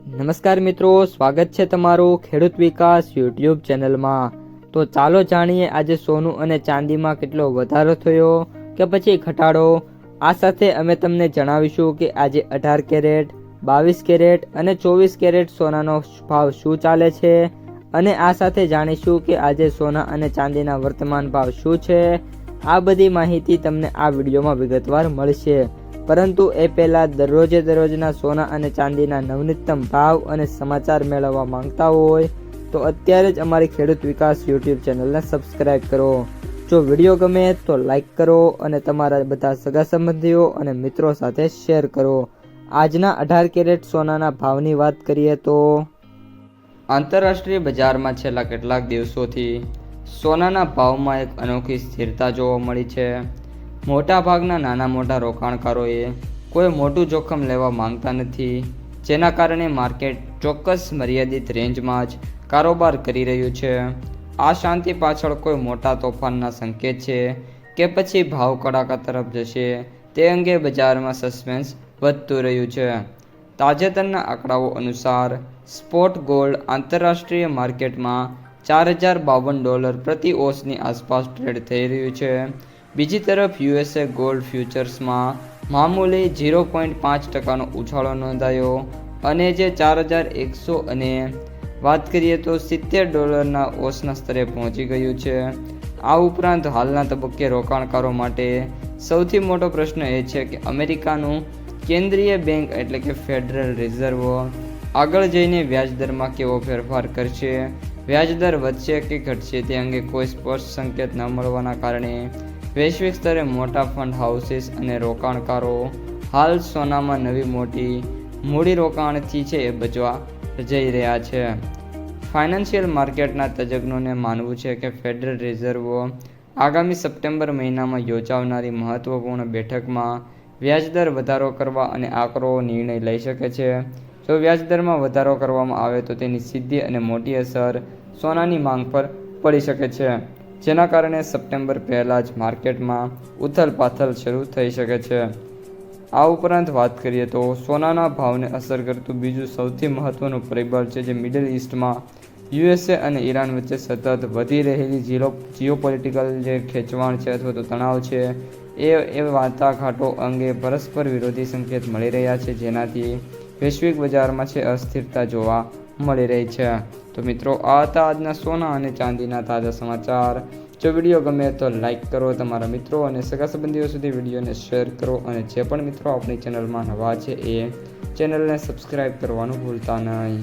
નમસ્કાર મિત્રો, સ્વાગત છે તમારું ખેડૂત વિકાસ યુટ્યુબ ચેનલમાં। તો ચાલો જાણીએ આજે સોનું અને ચાંદીમાં કેટલો વધારો થયો કે પછી ઘટાડો। આ સાથે અમે તમને જણાવીશું કે આજે 18 કેરેટ, 22 કેરેટ અને 24 કેરેટ સોનાનો ભાવ શું ચાલે છે અને આ સાથે જાણીશું કે આજે સોના અને ચાંદીના વર્તમાન ભાવ શું છે। આ બધી માહિતી તમને આ વિડીયોમાં વિગતવાર મળશે, પરંતુ એ પહેલાં દરરોજના સોના અને ચાંદીના નવનીતમ ભાવ અને સમાચાર મેળવવા માંગતા હોય તો અત્યારે જ અમારી ખેડૂત વિકાસ યુટ્યુબ ચેનલને સબસ્ક્રાઈબ કરો। જો વિડીયો ગમે તો લાઈક કરો અને તમારા બધા સગા સંબંધીઓ અને મિત્રો સાથે શેર કરો। આજના 18 કેરેટ સોનાના ભાવની વાત કરીએ તો આંતરરાષ્ટ્રીય બજારમાં છેલ્લા કેટલાક દિવસોથી સોનાના ભાવમાં એક અનોખી સ્થિરતા જોવા મળી છે। મોટાભાગના નાના મોટા રોકાણકારોએ કોઈ મોટું જોખમ લેવા માંગતા નથી, જેના કારણે માર્કેટ ચોક્કસ મર્યાદિત રેન્જમાં જ કારોબાર કરી રહ્યું છે। આ શાંતિ પાછળ કોઈ મોટા તોફાનના સંકેત છે કે પછી ભાવ કડાકા તરફ જશે તે અંગે બજારમાં સસ્પેન્સ વધતું રહ્યું છે। તાજેતરના આંકડાઓ અનુસાર સ્પોટ ગોલ્ડ આંતરરાષ્ટ્રીય માર્કેટમાં $4052 પ્રતિ ઓન્સની આસપાસ ટ્રેડ થઈ રહ્યું છે। બીજી તરફ યુએસએ ગોલ્ડ ફ્યુચર્સમાં મામૂલી 0.5% ઉછાળો નોંધાયો અને જે 4100 અને વાત કરીએ તો $70 ઓન્સના સ્તરે પહોંચી ગયું છે। આ ઉપરાંત હાલના તબક્કે રોકાણકારો માટે સૌથી મોટો પ્રશ્ન એ છે કે અમેરિકાનું કેન્દ્રીય બેંક એટલે કે ફેડરલ રિઝર્વ આગળ જઈને વ્યાજદરમાં કેવો ફેરફાર કરશે। વ્યાજદર વધશે કે ઘટશે તે અંગે કોઈ સ્પષ્ટ સંકેત ન મળવાના કારણે વૈશ્વિક સ્તરે મોટા ફંડ હાઉસીસ અને રોકાણકારો હાલ સોનામાં નવી મોટી મૂડીરોકાણથી છે એ બચવા જઈ રહ્યા છે। ફાઇનાન્શિયલ માર્કેટના તજજ્ઞોને માનવું છે કે ફેડરલ રિઝર્વ આગામી સપ્ટેમ્બર મહિનામાં યોજાનારી મહત્વપૂર્ણ બેઠકમાં વ્યાજદર વધારો કરવા અને આકરો નિર્ણય લઈ શકે છે। જો વ્યાજદરમાં વધારો કરવામાં આવે તો તેની સીધી અને મોટી અસર સોનાની માંગ પર પડી શકે છે, જેના કારણે સપ્ટેમ્બર પહેલાં જ માર્કેટમાં ઉથલપાથલ શરૂ થઈ શકે છે। આ ઉપરાંત વાત કરીએ તો સોનાના ભાવને અસર કરતું બીજું સૌથી મહત્વનું પરિબળ છે જે મિડલ ઇસ્ટમાં યુએસએ અને ઈરાન વચ્ચે સતત વધી રહેલી જીઓપોલિટિકલ જે ખેંચવાણ છે અથવા તો તણાવ છે એ વાટાઘાટો અંગે પરસ્પર વિરોધી સંકેત મળી રહ્યા છે, જેનાથી વૈશ્વિક બજારમાં છે અસ્થિરતા જોવા મળી રહી છે। તો મિત્રો, આ હતા આજના સોના અને ચાંદીના તાજા સમાચાર। જો વિડીયો ગમે તો લાઈક કરો, તમારા મિત્રો અને સગા સંબંધીઓ સુધી વિડીયોને શેર કરો અને જે પણ મિત્રો આપણી ચેનલમાં નવા છે એ ચેનલને સબસ્ક્રાઈબ કરવાનું ભૂલતા નહીં।